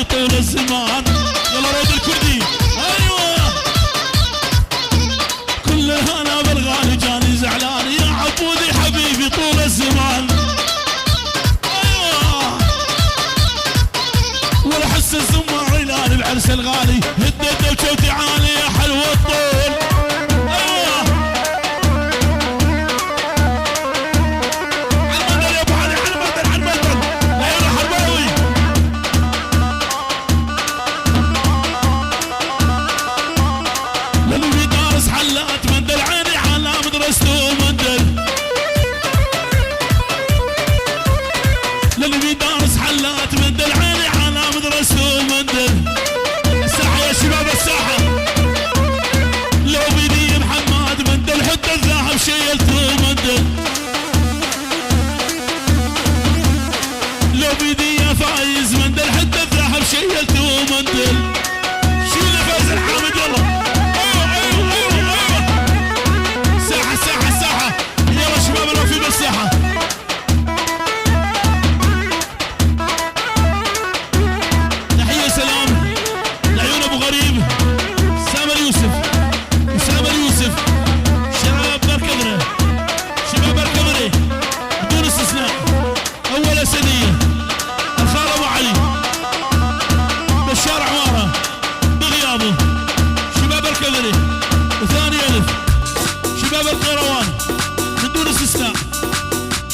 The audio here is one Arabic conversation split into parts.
طول الزمان. يلا رود الكردي ايوه كل الهنا بالغالي جاني زعلان يا عبودي حبيبي طول الزمان. ايوه والحس الزمار الهي بعرس الغالي هدد وشوتي عالي يا حلو الطول. ايوه عالمدن يا ابو علي عالمدن عالمدن عيون حرباوي. للي دارس حلات مندل عيني على مدرسته مندل. للي دارس حلات مندل عيني على مدرسته مندل. الساحة يا شباب الساحة لو بيدي محمد مندل حتى الذهب شيلته مندل. لو بيدي يا فايز مندل حتى الذهب شيلته مندل. شيل فايز الحامد يلا. ايوه ايوه ايوه ايوه ساحة ساحة ساحة يلا شباب لو في بالساحة. تحية سلام لعيون ابو غريب سامر يوسف وسامر يوسف شباب بركبرة شباب بركبرة بدون استثناء. اول اسدية الخال ابو علي بشار عمارة بغيابه شباب بركبرة. وثاني الف شباب القيروان بدون استثناء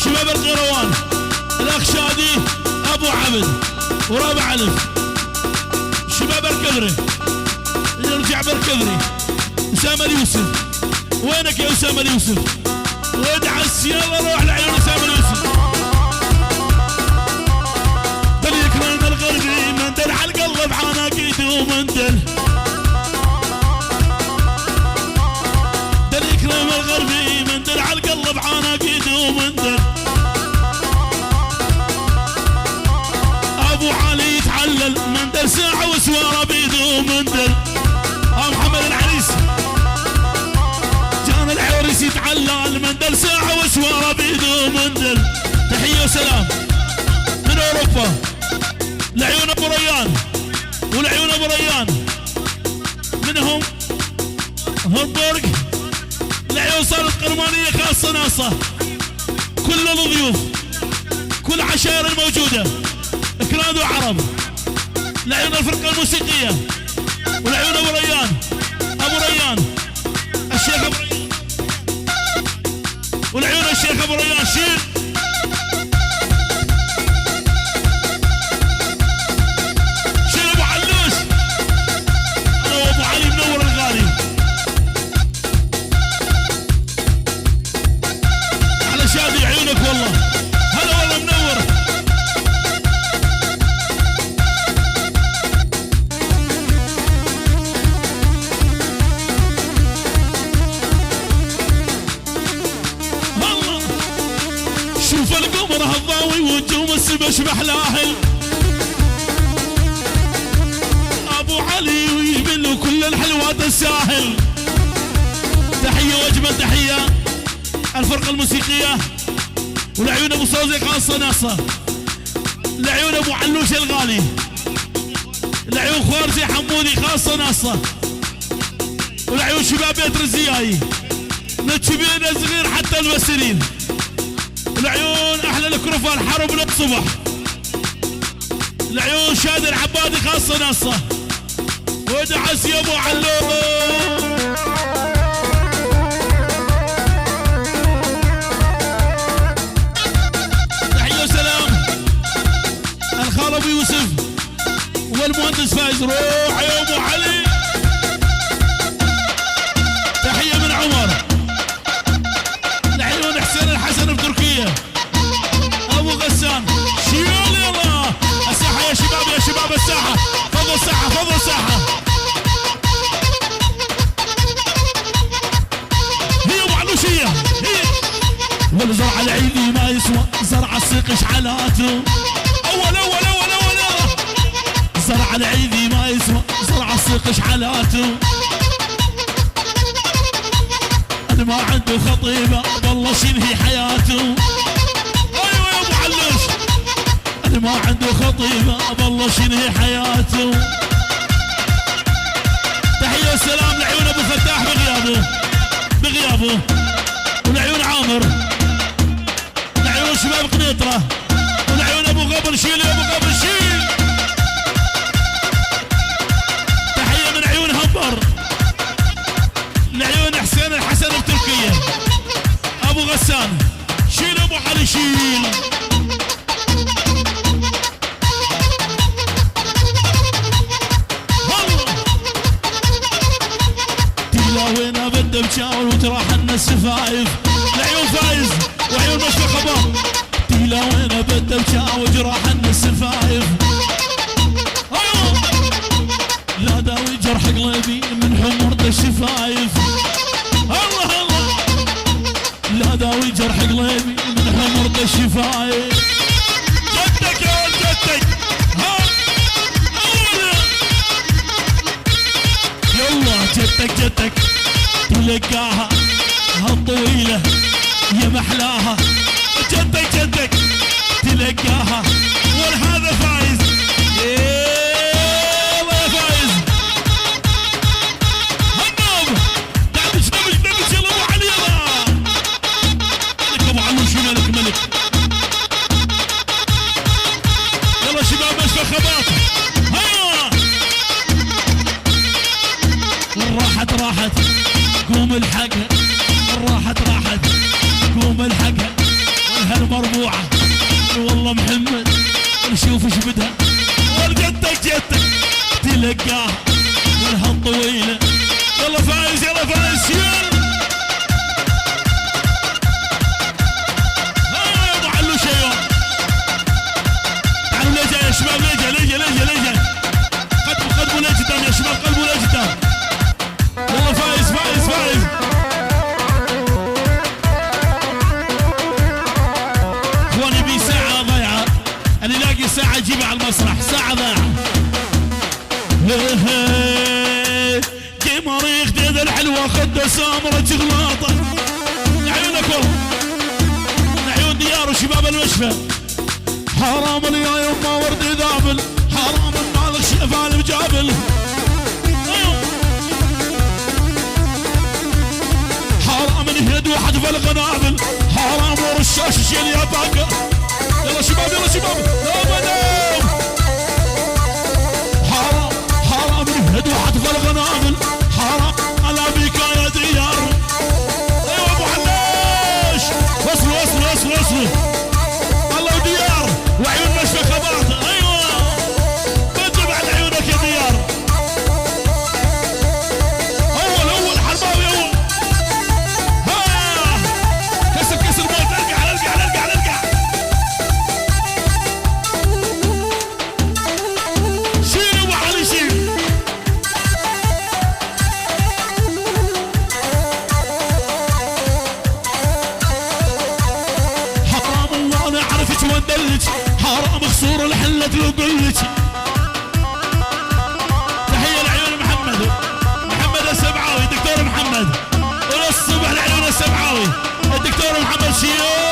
شباب القيروان الاخ شادي ابو عبد ورابع الف شباب بركبرة. يرجع بركبري أسامة يوسف وينك يا أسامة يوسف؟ وادعس يلا روح لعيون أسامة يوسف. دل يكرم الغربي مندل على القلب عناقيده ومندل. دل يكرم الغربي مندل على القلب عناقيده ومندل. أبو علي يتحلل مندل ساعة وسوارة بيده ومندل. محمد العريس جان العريس يتعلل مندل ساعة وسوارة بيده ومندل. تحية وسلام من أوروبا لعيون أبو ريان ولعيون أبو ريان منهم هامبورغ لعيون صارت قرمانية خاصة ناصة. كل الضيوف كل عشائر الموجودة كراد وعرب لعيون الفرقة الموسيقية ولعيون ابو ريان الشيخ ابو ريان ولعيون الشيخ ابو ريان شيل ابو علوش انا وابو علي منور الغالي على شادي عيونك والله هلا والله منور. شوف القمر هالضاوي ونجوم السما شبحلاهل. ابو علي ويجبن له كل الحلوات الساهل. تحيه واجمل تحيه الفرقه الموسيقيه ولعيون ابو صوزي خاصه ناصه لعيون ابو علوش الغالي لعيون خوارزي حمودي خاصه ناصه ولعيون شباب بيت رزياي للشبين الصغير حتى المسرين لعيون احلى الكروفان حرب للصبح لعيون شادي العبادي خاصه ناصه ودعس يا ابو علوم. تحيه وسلام الخال ابو يوسف والمهندس فايز روح يا ابو علي. تحيه من عمر لعيون حسين الحسن بتركيا ابو غسان شيل يلا الساحه يا شباب يا شباب الساحه فضل ساحه فضل ساحه. هي ابو علوشيه هي والزرع العيدي ما يسوى زرع السيق اشعالاته اول اول اول اول زرع العيدي ما يسوى زرع السيق اشعالاته. اللي ما عنده خطيبه والله شنهي حياته. ايوه يا ابو علوش اللي ما عنده خطيبه بالله شنهي حياته. تحيه وسلام لعيون ابو فتاح بغيابه ولعيون عامر، لعيون شباب قنيطره، ولعيون ابو غبر شيل يا ابو غبر شيل. تحيه من عيون همبر لعيون حسين الحسن بتركيا، ابو غسان شيل ابو علي شيل. تلاوينا بده بشاور وتراحنا السفايف لعيون فايز وعيون مشفى خبر. تلاوينا بده بشاور وجراحنا السفايف. لا داوي جرح قلبي من حمرة الشفايف. الله الله لا داوي جرح قلبي من حمرة الشفايف. جدك يا ولد جدك ها يلا جدك تلقاها هالطويلة يا محلاها. جدك تلقاها والهذا فايز. يلا يا فايز هالنوم دعبش يلا ابو علي يلا ملك ابو علي شو ملك يلا شباب مشفى خباط. ها راحت قوم الحقها راحت قوم الحقها والهالمربوعة والله محمد نشوف ايش بدها. والجدك تلقاها والهالطويلة. يلا فايز يلا ها يا ابو علو شيوان تعالوا ليجا يا شباب ليجا قلبوا ليجدان يا شباب قلبوا ليجدان. والله فايز اخواني بي ساعة ضيعة اللي يلاقي ساعة يجيبها على المسرح ساعة ضيعة. قمر يخدد الحلوة خده سامرة شغلاطة. عيونك والله عيون ديار وشباب المشفى. حرام اللي يا يما وردي ذابل حرام مالك شفال بجابل. حرام نهد واحد في القنابل حرام ورشاش شيل يا باقر. يلا شباب لا منام. حرام نهد واحد في القنابل حرام على بيكا يا ديار. ايوه ابو حلاش وصلوا الله ديار وعيون مشفى خباطه. ايوه بدب على عيونك يا ديار. اول حرباوي اول كسر موت. ارجع شيل ابو علي شيل. حرام الله انا اعرفك واندلج حرام خسور الحلة لو قلت. تحية لعيون محمد السبعاوي دكتور محمد وللصبح لعيون السبعاوي الدكتور محمد شيوخ.